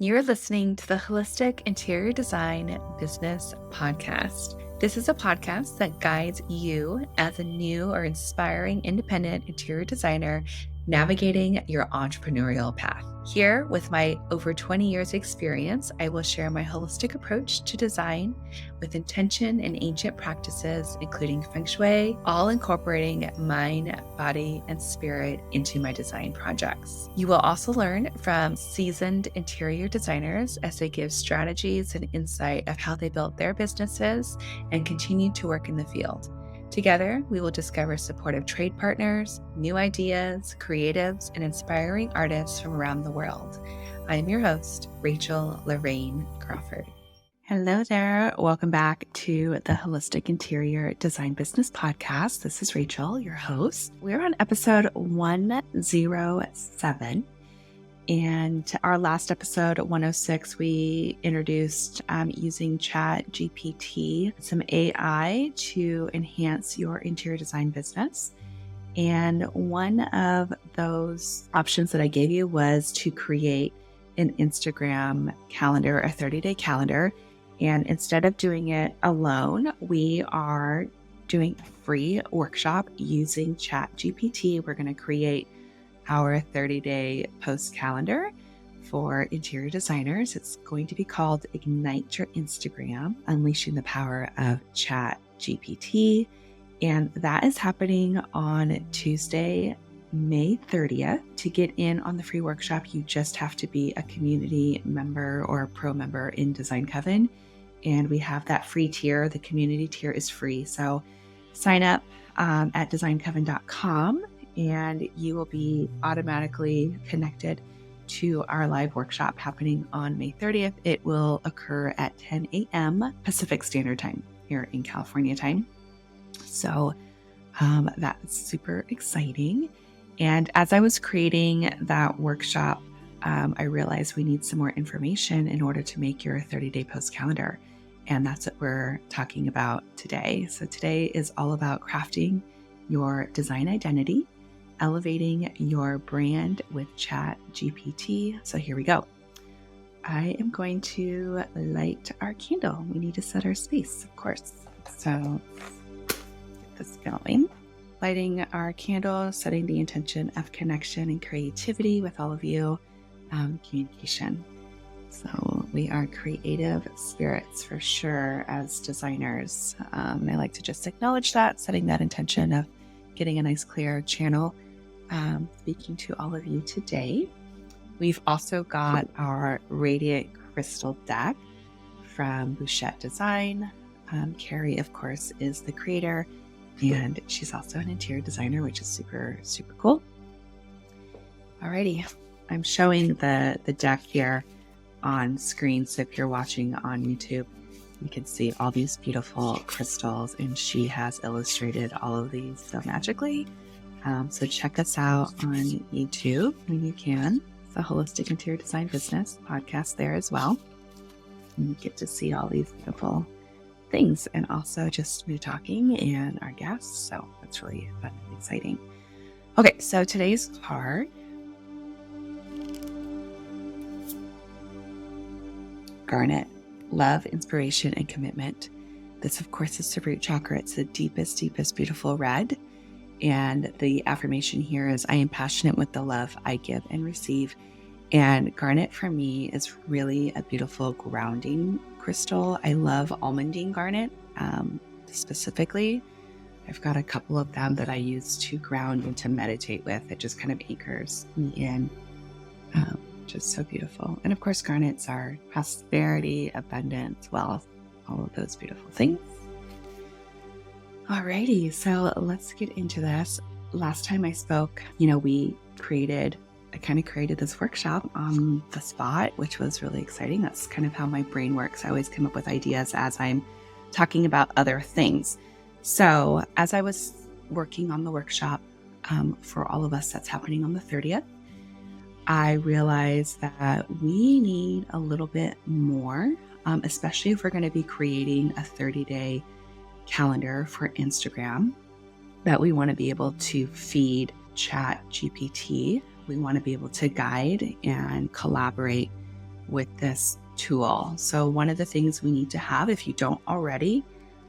You're listening to the Holistic Interior Design Business Podcast. This is a podcast that guides you as a new or inspiring independent interior designer navigating your entrepreneurial path. Here, with my over 20 years experience, I will share my holistic approach to design with intention and ancient practices, including feng shui, all incorporating mind, body, and spirit into my design projects. You will also learn from seasoned interior designers as they give strategies and insight of how they built their businesses and continue to work in the field. Together, we will discover supportive trade partners, new ideas, creatives, and inspiring artists from around the world. I am your host, Rachel Larraine Crawford. Hello there. Welcome back to the Holistic Interior Design Business Podcast. This is Rachel, your host. We're on episode 107. And our last episode, 106, we introduced using Chat GPT, some AI to enhance your interior design business. And one of those options that I gave you was to create an Instagram calendar, a 30-day calendar. And instead of doing it alone, we are doing a free workshop using Chat GPT. We're going to create our 30-day post calendar for interior designers. It's going to be called Ignite Your Instagram, Unleashing the Power of Chat GPT. And that is happening on Tuesday, May 30th. To get in on the free workshop, you just have to be a community member or a pro member in Design Coven. And we have that free tier. The community tier is free. So sign up at designcoven.com. and you will be automatically connected to our live workshop happening on May 30th. It will occur at 10 a.m. Pacific Standard Time here in California time. So that's super exciting. And as I was creating that workshop, I realized we need some more information in order to make your 30-day post calendar. And that's what we're talking about today. So today is all about crafting your design identity, elevating your brand with Chat GPT. So here we go. I am going to light our candle. We need to set our space, of course. So get this going. Lighting our candle, setting the intention of connection and creativity with all of you, communication. So we are creative spirits for sure as designers. I like to just acknowledge that, setting that intention of getting a nice clear channel. Speaking to all of you today. We've also got our Radiant Crystal deck from Bouchette Design. Carrie, of course, is the creator, and she's also an interior designer, which is super, super cool. Alrighty, I'm showing the deck here on screen, so if you're watching on YouTube, you can see all these beautiful crystals, and she has illustrated all of these so magically. So check us out on YouTube when you can. It's a Holistic Interior Design Business podcast there as well. And you get to see all these beautiful things, and also just me talking and our guests. So that's really fun and exciting. Okay, so today's card. Garnet, love, inspiration, and commitment. This, of course, is the root chakra. It's the deepest, beautiful red. And the affirmation here is, I am passionate with the love I give and receive. And garnet for me is really a beautiful grounding crystal. I love almandine garnet specifically. I've got a couple of them that I use to ground and to meditate with. It just kind of anchors me in, which is so beautiful. And of course, garnets are prosperity, abundance, wealth, all of those beautiful things. Alrighty, so let's get into this. Last time I spoke, I kind of created this workshop on the spot, which was really exciting. That's kind of how my brain works. I always come up with ideas as I'm talking about other things. So as I was working on the workshop for all of us that's happening on the 30th, I realized that we need a little bit more, especially if we're going to be creating a 30-day calendar for Instagram, that we want to be able to feed Chat GPT. We want to be able to guide and collaborate with this tool. So one of the things we need to have, if you don't already,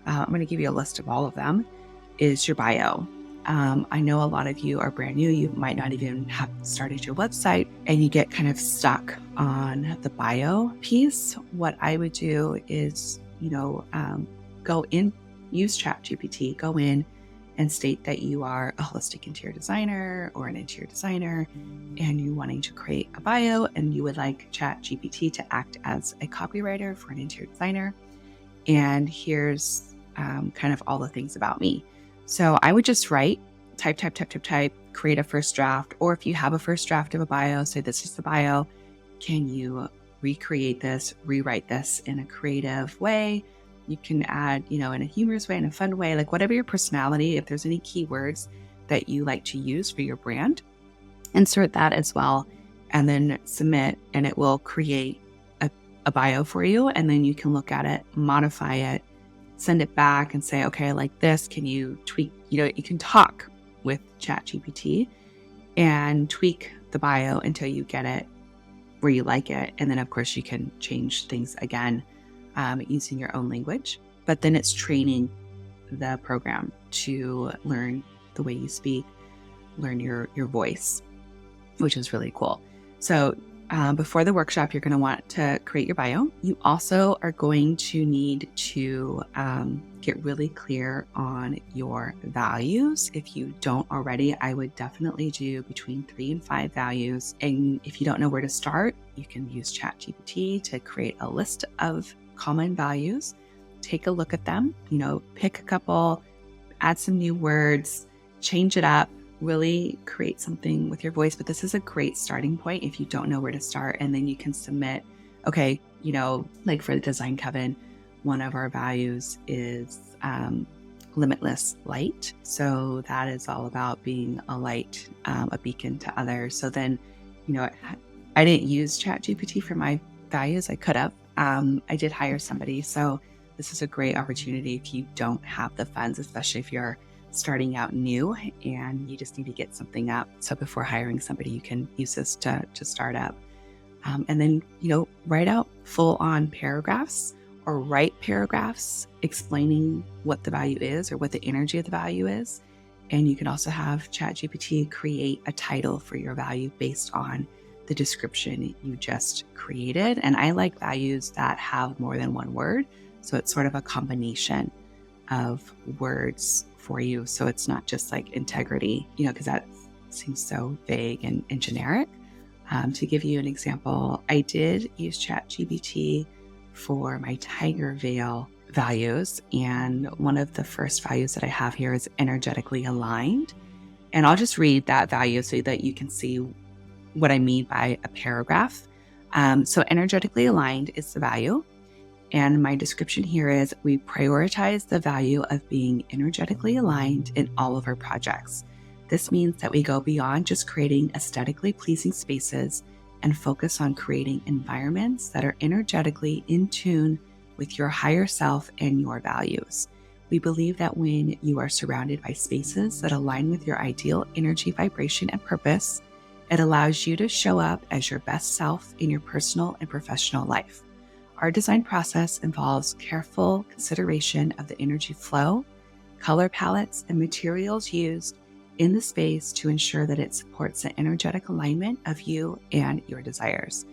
I'm going to give you a list of all of them, is your bio. I know a lot of you are brand new. You might not even have started your website and you get kind of stuck on the bio piece. What I would do is, go in, use ChatGPT, go in and state that you are a holistic interior designer or an interior designer and you're wanting to create a bio and you would like ChatGPT to act as a copywriter for an interior designer. And here's kind of all the things about me. So I would just type, create a first draft. Or if you have a first draft of a bio, say this is the bio. Can you recreate this, rewrite this in a creative way? You can add, in a humorous way, in a fun way, like whatever your personality, if there's any keywords that you like to use for your brand, insert that as well, and then submit, and it will create a bio for you. And then you can look at it, modify it, send it back and say, okay, I like this. Can you tweak, you can talk with ChatGPT and tweak the bio until you get it where you like it. And then of course you can change things again using your own language, but then it's training the program to learn the way you speak, learn your voice, which is really cool. So before the workshop, you're going to want to create your bio. You also are going to need to get really clear on your values. If you don't already, I would definitely do between 3 and 5 values. And if you don't know where to start, you can use ChatGPT to create a list of common values. Take a look at them, pick a couple, add some new words, change it up, really create something with your voice. But this is a great starting point if you don't know where to start. And then you can submit, okay, like for the Design Coven, one of our values is limitless light. So that is all about being a light, a beacon to others. So then, I didn't use ChatGPT for my values. I could have. I did hire somebody. So this is a great opportunity if you don't have the funds, especially if you're starting out new and you just need to get something up. So before hiring somebody, you can use this to start up. And then, write out full on paragraphs or write paragraphs explaining what the value is or what the energy of the value is. And you can also have ChatGPT create a title for your value based on the description you just created. And I like values that have more than one word. So it's sort of a combination of words for you. So it's not just like integrity, because that seems so vague and generic. To give you an example, I did use ChatGPT for my Tiger Veil values. And one of the first values that I have here is energetically aligned. And I'll just read that value so that you can see what I mean by a paragraph. So energetically aligned is the value. And my description here is we prioritize the value of being energetically aligned in all of our projects. This means that we go beyond just creating aesthetically pleasing spaces and focus on creating environments that are energetically in tune with your higher self and your values. We believe that when you are surrounded by spaces that align with your ideal energy, vibration, and purpose, it allows you to show up as your best self in your personal and professional life. Our design process involves careful consideration of the energy flow, color palettes, and materials used in the space to ensure that it supports the energetic alignment of you and your desires.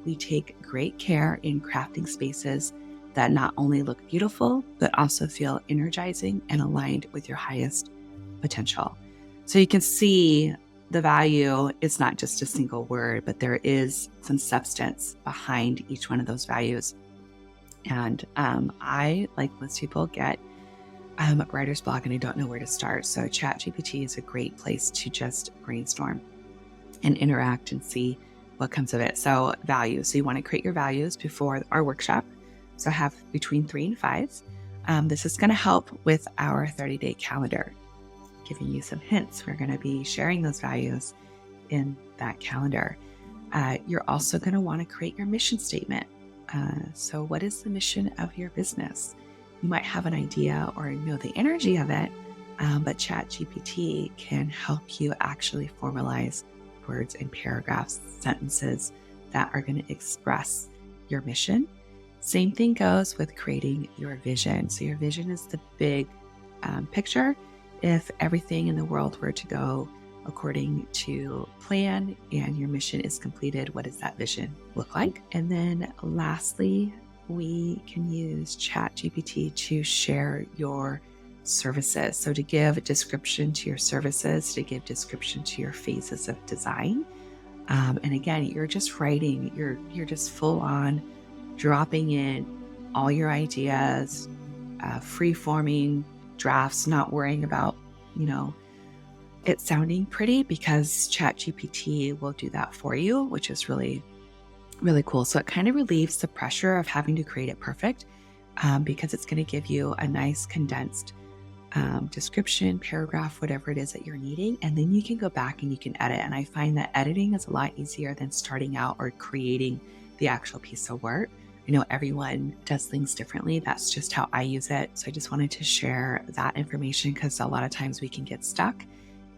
We take great care in crafting spaces that not only look beautiful, but also feel energizing and aligned with your highest potential. So you can see the value is not just a single word, but there is some substance behind each one of those values. And I, like most people, get writer's block and I don't know where to start. So ChatGPT is a great place to just brainstorm and interact and see what comes of it. So values. So you want to create your values before our workshop. So have between 3 and 5. This is going to help with our 30-day calendar, giving you some hints. We're going to be sharing those values in that calendar. You're also going to want to create your mission statement. So what is the mission of your business? You might have an idea or know the energy of it, but ChatGPT can help you actually formalize words and paragraphs, sentences that are going to express your mission. Same thing goes with creating your vision. So your vision is the big picture. If everything in the world were to go according to plan and your mission is completed, what does that vision look like? And then lastly, we can use ChatGPT to share your services. So to give a description to your services, to give description to your phases of design. And again, you're just writing, you're just full on dropping in all your ideas, free-forming drafts, not worrying about, it sounding pretty, because ChatGPT will do that for you, which is really, really cool. So it kind of relieves the pressure of having to create it perfect, because it's going to give you a nice condensed description, paragraph, whatever it is that you're needing. And then you can go back and you can edit. And I find that editing is a lot easier than starting out or creating the actual piece of work. I know everyone does things differently. That's just how I use it. So I just wanted to share that information, because a lot of times we can get stuck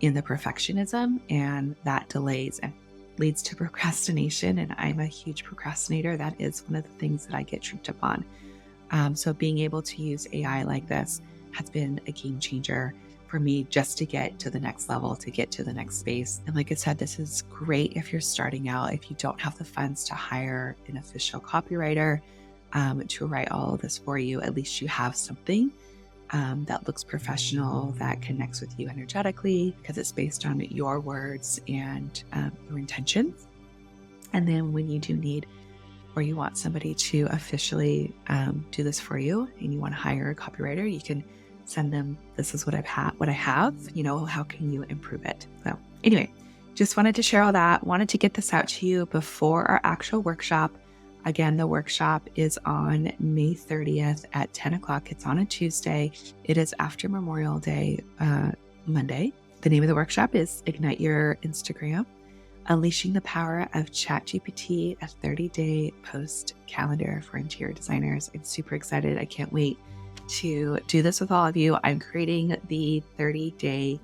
in the perfectionism, and that delays and leads to procrastination. And I'm a huge procrastinator. That is one of the things that I get tripped up on. So being able to use AI like this has been a game changer for me, just to get to the next level, to get to the next space. And like I said, this is great if you're starting out, if you don't have the funds to hire an official copywriter to write all of this for you. At least you have something that looks professional, that connects with you energetically, because it's based on your words and your intentions. And then when you do need, or you want somebody to officially do this for you, and you want to hire a copywriter, you can send them, this is what I have, how can you improve it? So anyway, just wanted to share all that. Wanted to get this out to you before our actual workshop. Again, the workshop is on May 30th at 10 o'clock. It's on a Tuesday. It is after Memorial Day, Monday. The name of the workshop is Ignite Your Instagram, Unleashing the Power of ChatGPT, a 30-day post calendar for interior designers. I'm super excited. I can't wait to do this with all of you. I'm creating the 30-day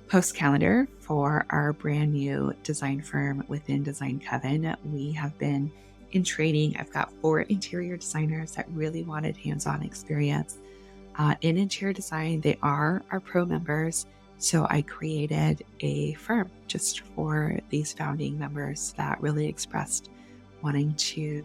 post calendar for our brand new design firm within Design Coven. We have been in training. I've got 4 interior designers that really wanted hands-on experience in interior design. They are our pro members. So I created a firm just for these founding members that really expressed wanting to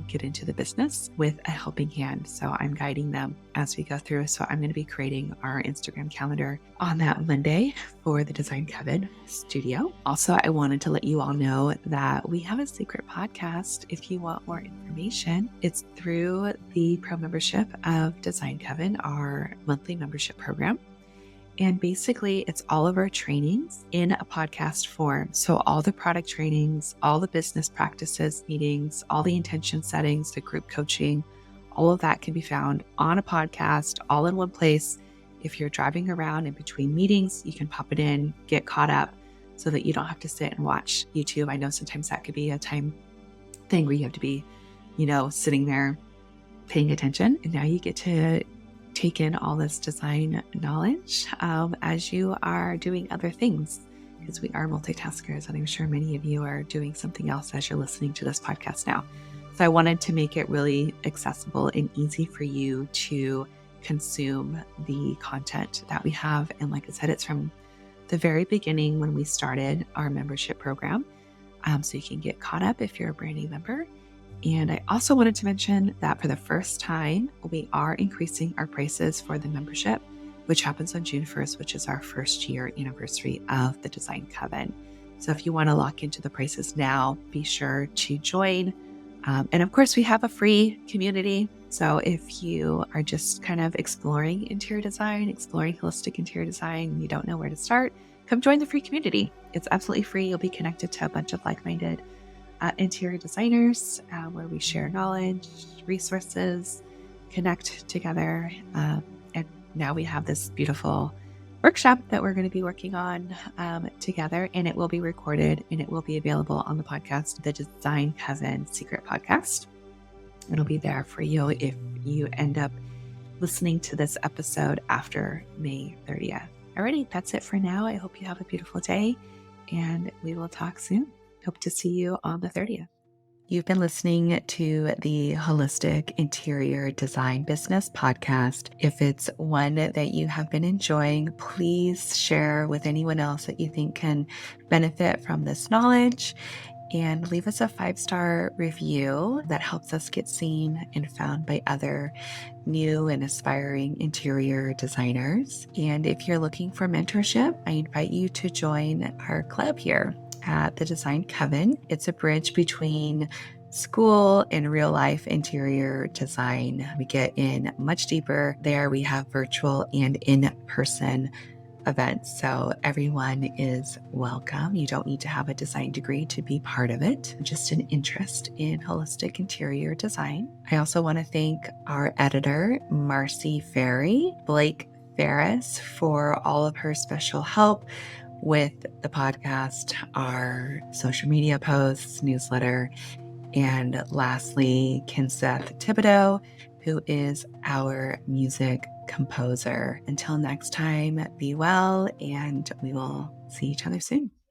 get into the business with a helping hand. So I'm guiding them as we go through. So I'm going to be creating our Instagram calendar on that Monday for the Design Coven studio. Also, I wanted to let you all know that we have a secret podcast. If you want more information, it's through the pro membership of Design Coven, our monthly membership program. And basically, it's all of our trainings in a podcast form. So all the product trainings, all the business practices meetings, all the intention settings, the group coaching, all of that can be found on a podcast, all in one place. If you're driving around in between meetings, you can pop it in, get caught up, so that you don't have to sit and watch YouTube. I know sometimes that could be a time thing where you have to be, sitting there paying attention. And now you get to take in all this design knowledge as you are doing other things, because we are multitaskers, and I'm sure many of you are doing something else as you're listening to this podcast now. So I wanted to make it really accessible and easy for you to consume the content that we have. And like I said, it's from the very beginning when we started our membership program. So you can get caught up if you're a brand new member. And I also wanted to mention that for the first time, we are increasing our prices for the membership, which happens on June 1st, which is our first year anniversary of the Design Coven. So if you want to lock into the prices now, be sure to join. And of course, we have a free community. So if you are just kind of exploring interior design, exploring holistic interior design, and you don't know where to start, come join the free community. It's absolutely free. You'll be connected to a bunch of like-minded interior designers where we share knowledge, resources, connect together. And now we have this beautiful workshop that we're going to be working on together, and it will be recorded and it will be available on the podcast, the Design Coven Secret Podcast. It'll be there for you if you end up listening to this episode after May 30th. Alrighty, that's it for now. I hope you have a beautiful day, and we will talk soon. Hope to see you on the 30th. You've been listening to the Holistic Interior Design Business podcast. If it's one that you have been enjoying, please share with anyone else that you think can benefit from this knowledge, and leave us a 5-star review that helps us get seen and found by other new and aspiring interior designers. And if you're looking for mentorship, I invite you to join our club here at the Design Coven. It's a bridge between school and real life interior design. We get in much deeper there. We have virtual and in-person events, so everyone is welcome. You don't need to have a design degree to be part of it, just an interest in holistic interior design. I also want to thank our editor, Marcy Ferry, Blake Ferris, for all of her special help with the podcast, our social media posts, newsletter, and lastly, Kinseth Thibodeau, who is our music composer. Until next time, be well, and we will see each other soon.